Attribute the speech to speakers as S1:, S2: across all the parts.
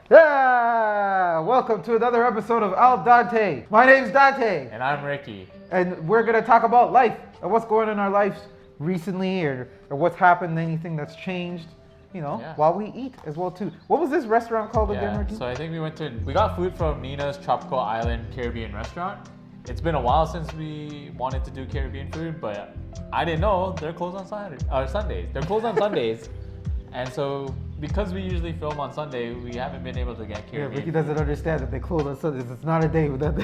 S1: Yeah! Welcome to another episode of Dante. My name's Dante.
S2: And I'm Ricky.
S1: And we're going to talk about life and what's going on in our lives recently or what's happened, anything that's changed, while we eat as well too. What was this restaurant called again, Ricky?
S2: So I think we got food from Nina's Tropical Island Caribbean restaurant. It's been a while since we wanted to do Caribbean food, but I didn't know they're closed on Sundays. They're closed on Sundays. And so, because we usually film on Sunday, we haven't been able to get Caribbean.
S1: Yeah, Ricky doesn't understand that they close on Sundays. It's not a day that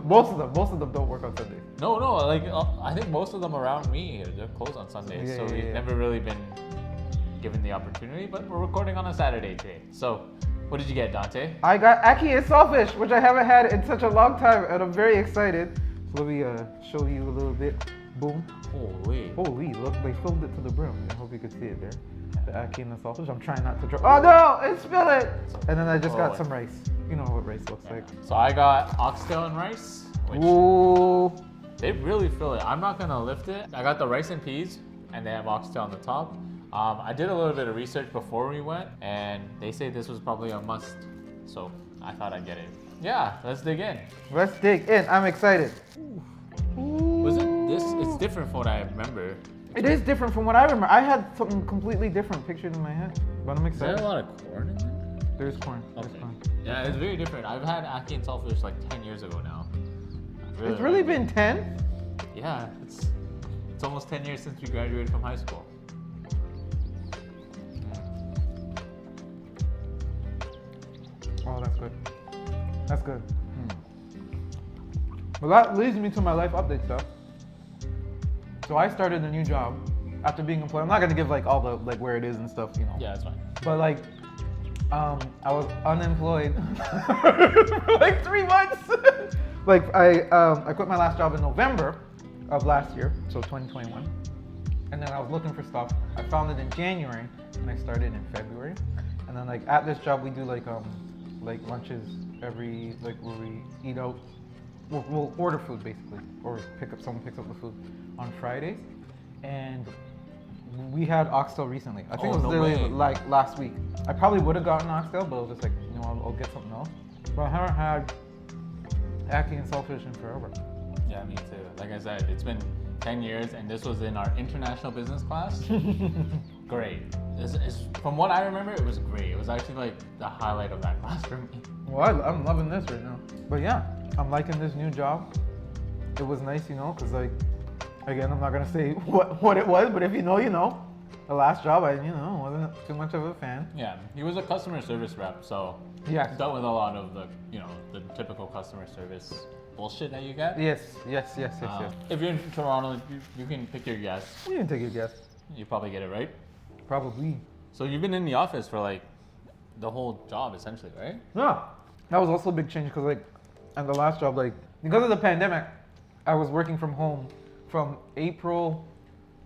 S1: most of them don't work on Sundays.
S2: No, I think most of them around me, they're closed on Sundays. We've never really been given the opportunity, but we're recording on a Saturday today. So, what did you get, Dante?
S1: I got ackee and saltfish, which I haven't had in such a long time, and I'm very excited. So let me show you a little bit. Boom.
S2: Holy,
S1: look, they filled it to the brim. I hope you could see it there. The ackee and the saltfish. I'm trying not to drop. Oh no, it spilled it! And then I just got some rice. You know what rice looks like.
S2: So I got oxtail and rice, which they really fill it. I'm not gonna lift it. I got the rice and peas, and they have oxtail on the top. I did a little bit of research before we went, and they say this was probably a must. So I thought I'd get it. Yeah, let's dig in.
S1: Let's dig in. I'm excited.
S2: Was it this? It's different from what I remember.
S1: It is different from what I remember. I had something completely different pictured in my head, but I'm excited.
S2: Is there a lot of corn in there?
S1: There's corn.
S2: Okay. Yeah, it's very different. I've had ackee and saltfish like 10 years ago now.
S1: It's really been 10?
S2: Yeah, it's almost 10 years since we graduated from high school.
S1: Oh, that's good. That's good. Well, that leads me to my life update stuff. So I started a new job after being employed. I'm not gonna give all the where it is and stuff,
S2: Yeah, that's fine.
S1: But I was unemployed for 3 months. I quit my last job in November of last year, so 2021. And then I was looking for stuff. I found it in January, and I started in February. And then at this job we do lunches every where we eat out. We'll order food basically, or someone picks up the food on Fridays. And we had oxtail recently. I think it was literally last week. I probably would have gotten oxtail, but I was just I'll get something else. But I haven't had ackee and saltfish in forever.
S2: Yeah, me too. Like I said, it's been 10 years, and this was in our international business class. Great. From what I remember, it was great. It was actually the highlight of that class for me.
S1: Well, I'm loving this right now. But yeah, I'm liking this new job. It was nice, because again, I'm not gonna say what it was, but if you know, you know. The last job, I wasn't too much of a fan.
S2: Yeah, he was a customer service rep, so
S1: yes,
S2: dealt with a lot of the typical customer service bullshit that you get.
S1: Yes.
S2: If you're in Toronto, you can pick your guess.
S1: You can take your guess.
S2: You probably get it right.
S1: Probably.
S2: So you've been in the office for the whole job essentially, right?
S1: Yeah, that was also a big change because at the last job, because of the pandemic, I was working from home from April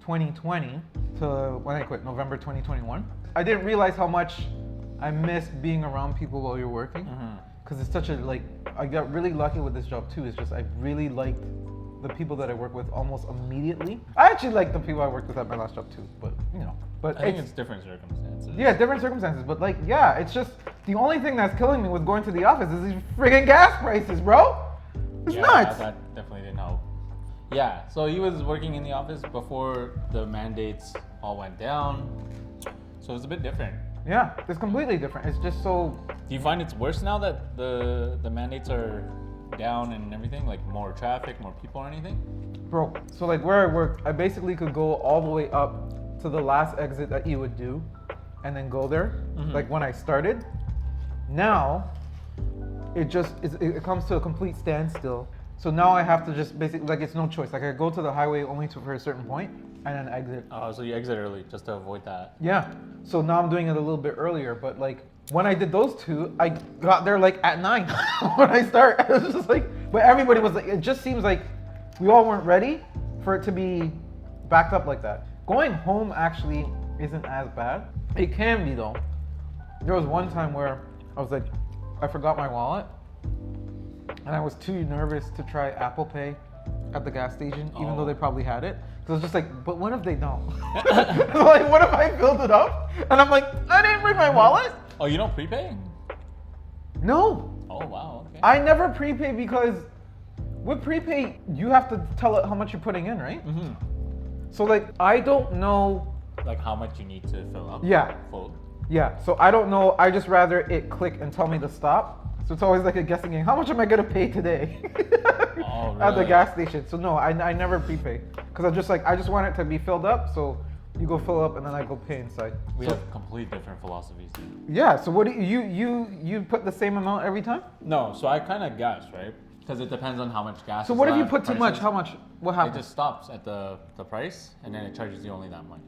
S1: 2020 to when I quit, November 2021. I didn't realize how much I missed being around people while you're working. Because it's such I got really lucky with this job too. It's just I really liked the people that I work with almost immediately. I actually like the people I worked with at my last job too, but But
S2: I think it's different circumstances.
S1: Yeah, different circumstances. But it's just the only thing that's killing me with going to the office is these friggin' gas prices, bro. It's nuts.
S2: That definitely didn't help. Yeah, so he was working in the office before the mandates all went down. So it's a bit different.
S1: Yeah, it's completely different. It's just so...
S2: Do you find it's worse now that the mandates are down and everything? More traffic, more people or anything?
S1: Bro, so where I worked, I basically could go all the way up to the last exit that you would do and then go there. When I started. Now, it comes to a complete standstill. So now I have to just basically, it's no choice. I go to the highway only for a certain point and then exit.
S2: Oh, so you exit early just to avoid that.
S1: Yeah. So now I'm doing it a little bit earlier, but when I did those two, I got there at 9 when I start. I was just but everybody was it just seems like we all weren't ready for it to be backed up like that. Going home actually isn't as bad. It can be though. There was one time where I was I forgot my wallet. And I was too nervous to try Apple Pay at the gas station, even though they probably had it. So I was just but what if they don't? What if I filled it up? And I'm I didn't bring my wallet?
S2: Oh, you don't prepay?
S1: No,
S2: Oh wow. Okay.
S1: I never prepay because with prepay you have to tell it how much you're putting in, right?
S2: Mm-hmm.
S1: So like I don't know.
S2: Like how much you need to fill up.
S1: Yeah.
S2: Full.
S1: Yeah, so I don't know. I just rather it click and tell me to stop. So it's always like a guessing game. How much am I gonna pay today
S2: Oh,
S1: at the
S2: really?
S1: gas station? So no, I never prepay because I just want it to be filled up. So you go fill up and then I go pay inside.
S2: We
S1: So-
S2: have complete different philosophies.
S1: Yeah. So what do you put the same amount every time?
S2: No, so I kind of guess, right? Because it depends on how much gas.
S1: So
S2: is
S1: what if you
S2: left,
S1: put too much?
S2: prices.
S1: How much? What
S2: It
S1: happens?
S2: just stops at the price, and then it charges you only that much.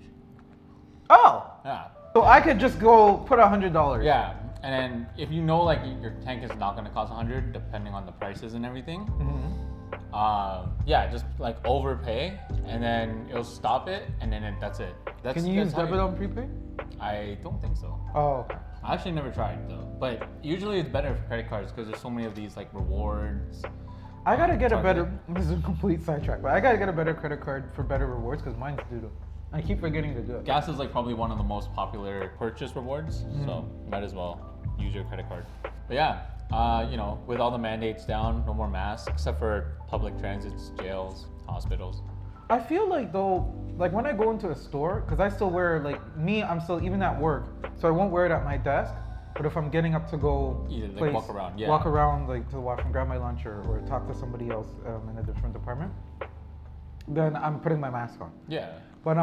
S1: Oh,
S2: Yeah.
S1: so I could just go put $100.
S2: Yeah, and then if you know like your tank is not going to cost 100, depending on the prices and everything, yeah, just like overpay, and then it'll stop it, and then that's it. That's,
S1: Can you use
S2: that's how
S1: debit on prepaid?
S2: I don't think so.
S1: Oh, okay.
S2: I actually never tried though, but usually it's better for credit cards because there's so many of these like rewards.
S1: I gotta get a
S2: Target.
S1: better. This is a complete sidetrack, but I gotta get a better credit card for better rewards because mine's due. I keep forgetting to do it.
S2: Gas is like probably one of the most popular purchase rewards,
S1: Mm-hmm.
S2: so might as well use your credit card. But yeah, you know, with all the mandates down, no more masks except for public transits, jails, hospitals.
S1: I feel like though, like when I go into a store, because I still wear I'm still even at work, so I won't wear it at my desk. But if I'm getting up to go
S2: Either, like, walk around, yeah.
S1: walk around like to walk and grab my lunch or talk to somebody else in a different department, then I'm putting my mask on.
S2: Yeah.
S1: But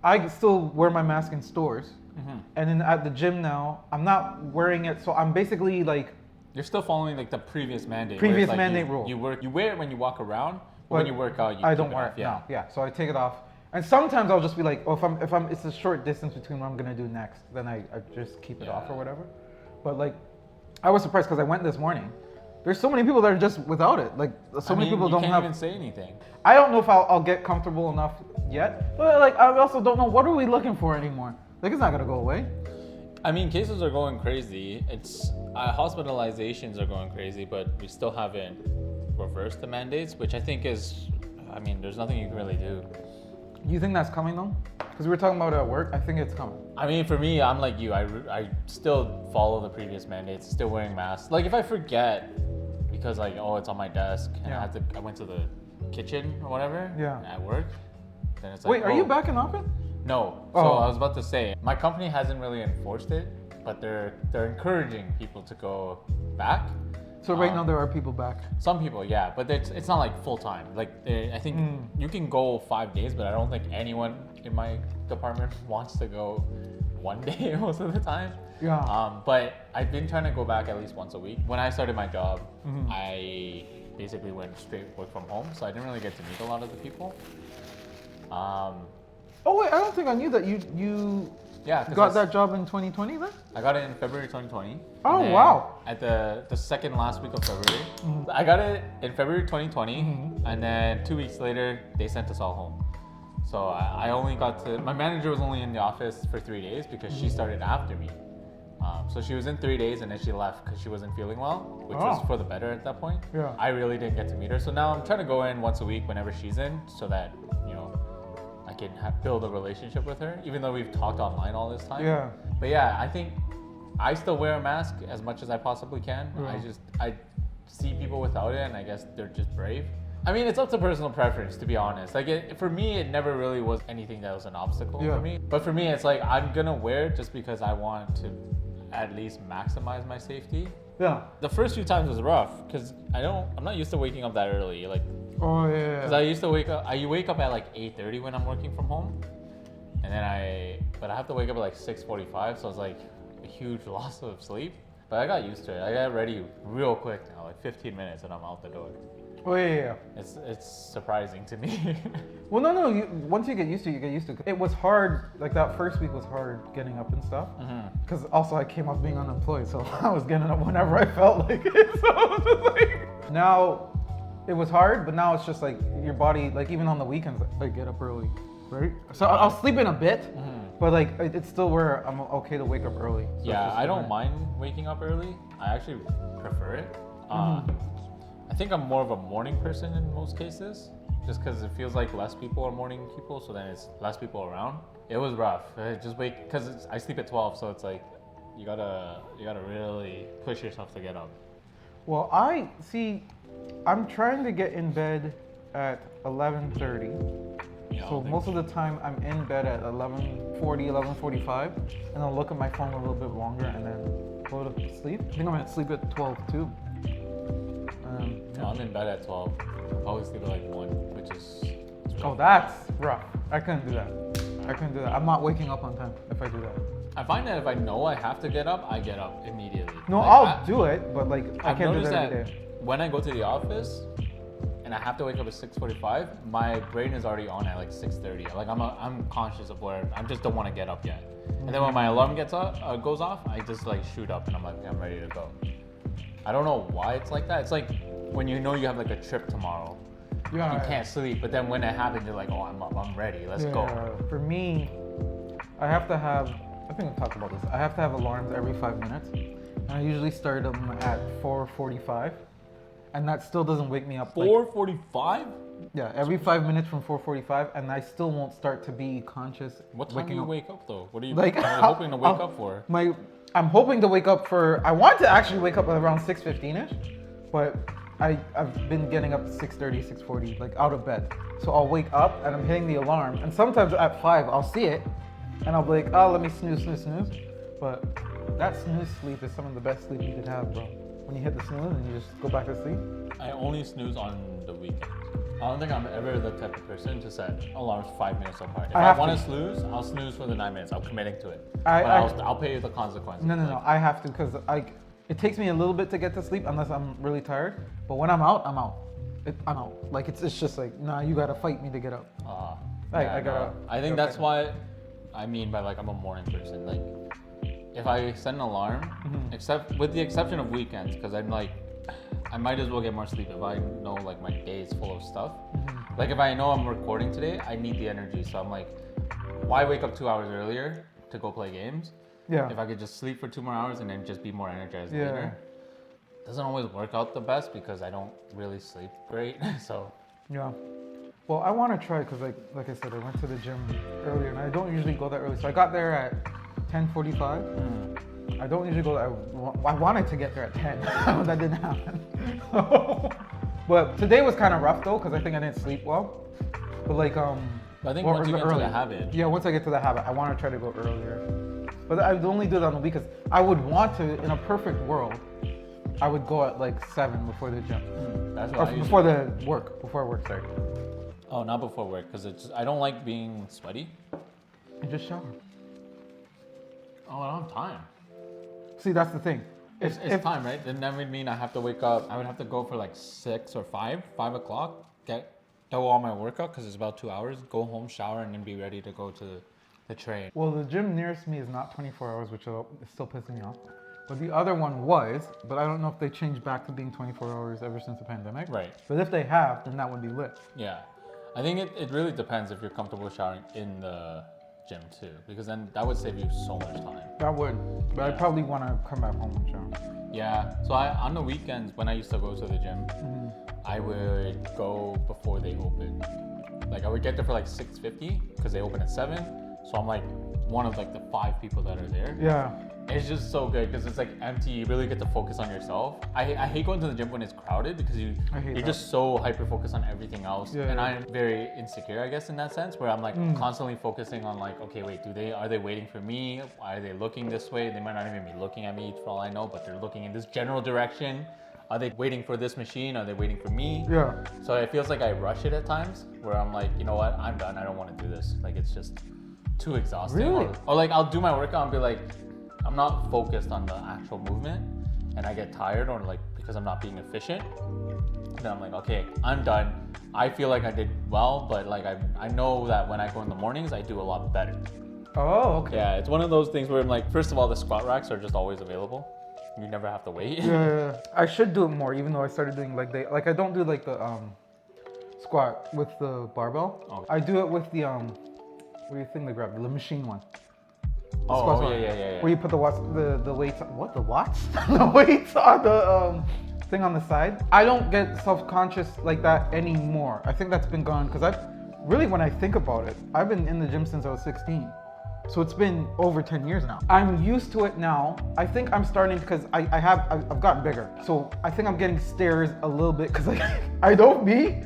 S1: I still wear my mask in stores,
S2: Mm-hmm.
S1: and then at the gym now, I'm not wearing it. So I'm basically like,
S2: You're still following like the previous mandate.
S1: Previous
S2: where it's like
S1: mandate
S2: you,
S1: rule.
S2: You wear it when you walk around, but when you work out, you
S1: I
S2: keep
S1: don't
S2: it
S1: wear
S2: off,
S1: it now. Yeah, so I take it off. And sometimes I'll just be like, oh, if I'm, it's a short distance between what I'm gonna do next, then I just keep it off
S2: Yeah.
S1: or whatever. But like, I was surprised because I went this morning. There's so many people that are just without it. Like, so
S2: I
S1: many
S2: mean,
S1: people
S2: you
S1: don't
S2: can't
S1: have.
S2: even say anything.
S1: I don't know if I'll get comfortable enough yet. But like, I also don't know what are we looking for anymore. Like, it's not gonna go away.
S2: I mean, cases are going crazy. It's hospitalizations are going crazy, but we still haven't reversed the mandates, which I think is, I mean, there's nothing you can really do.
S1: You think that's coming though? Because we were talking about it at work. I think it's coming.
S2: I mean, for me, I'm like you. I still follow the previous mandates, still wearing masks. Like if I forget because like, oh, it's on my desk and
S1: Yeah.
S2: I went to the kitchen or whatever
S1: Yeah.
S2: at work, then it's like,
S1: Wait, are
S2: oh,
S1: you back in office?
S2: No. So
S1: Oh.
S2: I was about to say, my company hasn't really enforced it, but they're encouraging people to go back.
S1: So right now there are people back.
S2: Some people, yeah, but it's not like full time. Like I think you can go 5 days, but I don't think anyone in my department wants to go 1 day most of the time.
S1: Yeah.
S2: But I've been trying to go back at least once a week. When I started my job, I basically went straight work from home, so I didn't really get to meet a lot of the people.
S1: Oh wait, I don't think I knew that you
S2: Yeah, 'cause
S1: got that job in 2020 then?
S2: I got it in February 2020.
S1: Oh,
S2: and then
S1: wow.
S2: At the second last week of February. I got it in February 2020, and then 2 weeks later, they sent us all home. So I only got to, my manager was only in the office for 3 days because she started after me. So she was in 3 days and then she left because she wasn't feeling well, which was
S1: Oh.
S2: for the better at that point.
S1: Yeah.
S2: I really didn't get to meet her. So now I'm trying to go in once a week whenever she's in so that, you know, I can build a relationship with her, even though we've talked online all this time.
S1: Yeah.
S2: But yeah, I think I still wear a mask as much as I possibly can.
S1: Yeah.
S2: I see people without it, and I guess they're just brave. I mean, it's up to personal preference, to be honest. Like for me, it never really was anything that was an obstacle
S1: Yeah.
S2: for me. But for me, it's like I'm gonna wear it just because I want to at least maximize my safety.
S1: Yeah.
S2: The first few times was rough because I'm not used to waking up that early. Like,
S1: Oh yeah.
S2: because I used to wake up. I wake up at like 8:30 when I'm working from home, and then but I have to wake up at like 6:45, so it's like a huge loss of sleep. But I got used to it. I got ready real quick now, like 15 minutes, and I'm out the door.
S1: Oh yeah.
S2: It's surprising to me.
S1: Well, no. Once you get used to it, you get used to it. It was hard. Like that first week was hard getting up and stuff. Because also I came off being unemployed, so I was getting up whenever I felt like it. So it was just like now, it was hard, but now it's just like your body, like even on the weekends, like get up early, right? So I'll sleep in a bit, but like it's still where I'm okay to wake up early. So it's
S2: Yeah,
S1: just
S2: I don't
S1: different.
S2: mind waking up early. I actually prefer it. I think I'm more of a morning person in most cases, just because it feels like less people are morning people, so then it's less people around. It was rough. I just because I sleep at 12, so it's like you gotta really push yourself to get up.
S1: Well, I'm trying to get in bed at 11:30.
S2: Yeah,
S1: So most of the time I'm in bed at 11:40, 11:45, and I'll look at my phone a little bit longer and then go to sleep. I think I'm gonna sleep at 12 too.
S2: No, I'm in bed at 12. I always sleep at like 1, which is...
S1: Oh, that's rough. I couldn't do that. I'm not waking up on time if I do that.
S2: I find that if I know I have to get up, I get up immediately.
S1: No,
S2: Like,
S1: I'll do it, but like I
S2: I've
S1: can't do
S2: noticed
S1: that every
S2: that
S1: day.
S2: when I go to the office and I have to wake up at 6:45, my brain is already on at like 6:30. Like I'm conscious of where I just don't want to get up yet. And then when my alarm goes off, I just like shoot up and I'm like, okay, I'm ready to go. I don't know why it's like that. It's like when you know you have like a trip tomorrow.
S1: Yeah,
S2: You can't sleep, but then when it happens, you're like, oh, I'm up, I'm ready, let's go.
S1: For me, I have to have, I think we've talked about this, I have to have alarms every 5 minutes. And I usually start them at 4:45. And that still doesn't wake me up.
S2: 4:45?
S1: Yeah, every 5 minutes from 4:45, and I still won't start to be conscious.
S2: What time do you wake up though? What are you
S1: Like,
S2: hoping to wake up for?
S1: I'm hoping to wake up for, I want to actually wake up at around 6:15ish, but I've been getting up at 6:30, 6:40, like out of bed. So I'll wake up and I'm hitting the alarm, and sometimes at 5 I'll see it, and I'll be like, oh, let me snooze. But that snooze sleep is some of the best sleep you could have, bro. When you hit the snooze and you just go back to sleep.
S2: I only snooze on the weekends. I don't think I'm ever the type of person to set alarms 5 minutes apart. If I want to snooze, I'll snooze for the 9 minutes. I'm committing to it. I'll pay the consequences.
S1: No. I have to because it takes me a little bit to get to sleep unless I'm really tired. But when I'm out, I'm out. I'm out. Like it's just like, nah, you gotta fight me to get up. I gotta.
S2: I think that's why I mean by like I'm a morning person. Like if I set an alarm, except with the exception of weekends, because I'm like, I might as well get more sleep if I know like my day is full of stuff. Like if I know I'm recording today, I need the energy. So I'm like, why wake up 2 hours earlier to go play games?
S1: Yeah.
S2: If I could just sleep for 2 more hours and then just be more energized later. Doesn't always work out the best because I don't really sleep great. So
S1: yeah. Well, I want to try because like I said, I went to the gym earlier and I don't usually go that early. So I got there at 10:45. I don't usually go there. I wanted to get there at 10. That didn't happen. But today was kind of rough though because I think I didn't sleep well. But like
S2: I think once you get into the habit.
S1: Yeah, once I get to the habit, I want to try to go earlier. But I would only do it on the week because I would want to, in a perfect world, I would go at like 7 before the gym.
S2: That's
S1: or
S2: what
S1: before work, sorry.
S2: Oh, not before work, because I don't like being sweaty.
S1: And just shower.
S2: Oh, I don't have time.
S1: See, that's the thing.
S2: It's time, right? Then that would mean I have to wake up. I would have to go for like 6 or 5 o'clock, do all my workout because it's about 2 hours, go home, shower, and then be ready to go to the train.
S1: Well, the gym nearest me is not 24 hours, which is still pissing me off. But the other one was, but I don't know if they changed back to being 24 hours ever since the pandemic.
S2: Right.
S1: But if they have, then that would be lit.
S2: Yeah. I think it really depends if you're comfortable showering in the gym too, because then that would save you so much time.
S1: That would, but I'd probably want to come back home and shower.
S2: Yeah, so on the weekends when I used to go to the gym, I would go before they open. Like I would get there for like 6:50 because they open at 7. So I'm like one of like the 5 people that are there.
S1: Yeah.
S2: It's just so good because it's like empty. You really get to focus on yourself. I hate going to the gym when it's crowded because you're just so hyper focused on everything else.
S1: Yeah,
S2: and I'm very insecure, I guess, in that sense, where I'm like constantly focusing on like, okay, wait, are they waiting for me? Are they looking this way? They might not even be looking at me for all I know, but they're looking in this general direction. Are they waiting for this machine? Are they waiting for me?
S1: Yeah.
S2: So it feels like I rush it at times where I'm like, you know what? I'm done. I don't want to do this. Like it's just too exhausting.
S1: Really?
S2: Or like I'll do my workout and be like, I'm not focused on the actual movement and I get tired or like because I'm not being efficient. Then I'm like, okay, I'm done. I feel like I did well, but like I know that when I go in the mornings, I do a lot better.
S1: Oh, okay.
S2: Yeah, it's one of those things where I'm like, first of all, the squat racks are just always available. You never have to wait.
S1: Yeah. I should do it more, even though I started doing like I don't do like the squat with the barbell.
S2: Okay.
S1: I do it with the what do you think they grab? The machine one.
S2: Oh, yeah.
S1: Where you put the weights, the weights, what, the watts? The weights on the thing on the side. I don't get self-conscious like that anymore. I think that's been gone because when I think about it, I've been in the gym since I was 16. So it's been over 10 years now. I'm used to it now. I think I'm starting because I've gotten bigger. So I think I'm getting stares a little bit because like I don't be.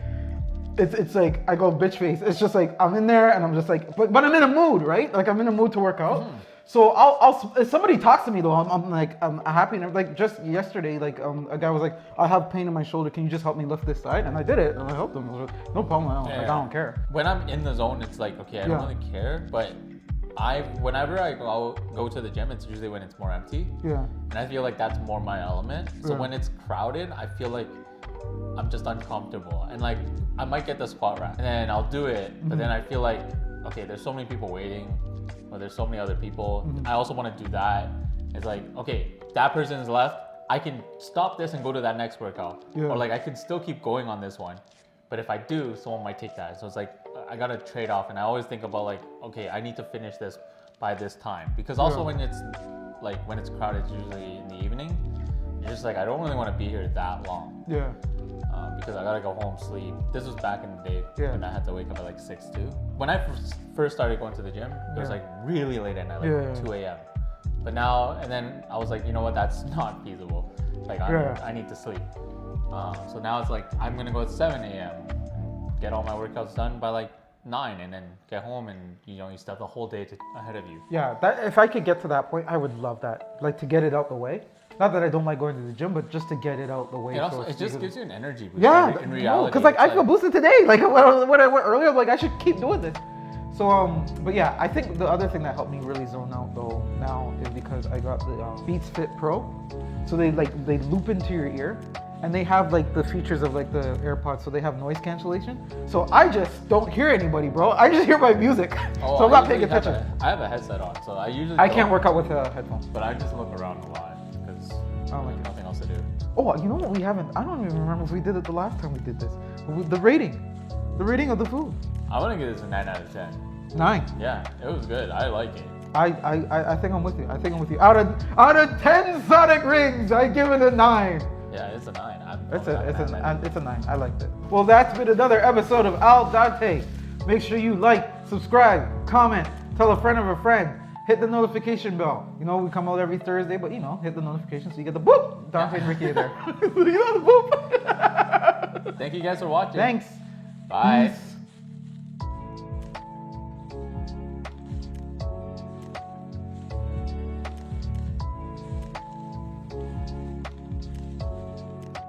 S1: It's like I go bitch face. It's just like I'm in there and I'm just like, but I'm in a mood, right? Like I'm in a mood to work out. So I'll if somebody talks to me though, I'm like I'm happy. And like just yesterday, like a guy was like, I have pain in my shoulder. Can you just help me lift this side? And I did it and I helped him. I was like, no problem. I don't care.
S2: When I'm in the zone, it's like okay, I don't really care, but whenever I go to the gym, it's usually when it's more empty.
S1: Yeah.
S2: And I feel like that's more my element. So when it's crowded, I feel like I'm just uncomfortable. And like I might get the squat rack and then I'll do it, but then I feel like, okay, there's so many people waiting, or there's so many other people. I also want to do that. It's like, okay, that person's left. I can stop this and go to that next workout.
S1: Yeah.
S2: Or like I can still keep going on this one. But if I do, someone might take that. So it's like, I gotta trade off. And I always think about like, okay, I need to finish this by this time. Because also when it's crowded, usually in the evening, you're just like, I don't really want to be here that long.
S1: Yeah.
S2: Because I gotta go home, sleep. This was back in the day when I had to wake up at like 6 too. When I first started going to the gym, it was like really late at night, like 2 a.m. But now, and then I was like, you know what, that's not feasible. Like I need to sleep. So now it's like, I'm gonna go at 7 a.m. and get all my workouts done by like 9 and then get home and you still have the whole day ahead of you.
S1: Yeah, if I could get to that point, I would love that. Like to get it out the way. Not that I don't like going to the gym, but just to get it out the way.
S2: It just gives you an energy boost.
S1: Yeah,
S2: in reality.
S1: Because like I feel boosted today. Like when I went earlier, I'm like I should keep doing this. So but yeah, I think the other thing that helped me really zone out though now is because I got the Beats Fit Pro. So they loop into your ear, and they have like the features of like the AirPods. So they have noise cancellation. So I just don't hear anybody, bro. I just hear my music. So I'm not paying attention.
S2: I have a headset on, so I
S1: can't work out with headphones.
S2: But I just look around a lot. There's nothing else to do.
S1: Oh, you know what we haven't? I don't even remember if we did it the last time we did this. The rating of the food.
S2: I want to give this a 9 out of 10.
S1: 9.
S2: Yeah, it was good. I like it.
S1: I think I'm with you. Out of 10 Sonic rings, I give it a 9.
S2: Yeah, it's a 9.
S1: It's a 9. I liked it. Well, that's been another episode of Al Dante. Make sure you like, subscribe, comment, tell a friend of a friend. Hit the notification bell. We come out every Thursday, but hit the notification so you get the boop. Dante and Ricky are there. The boop.
S2: Thank you guys for watching.
S1: Thanks.
S2: Bye.
S1: Peace.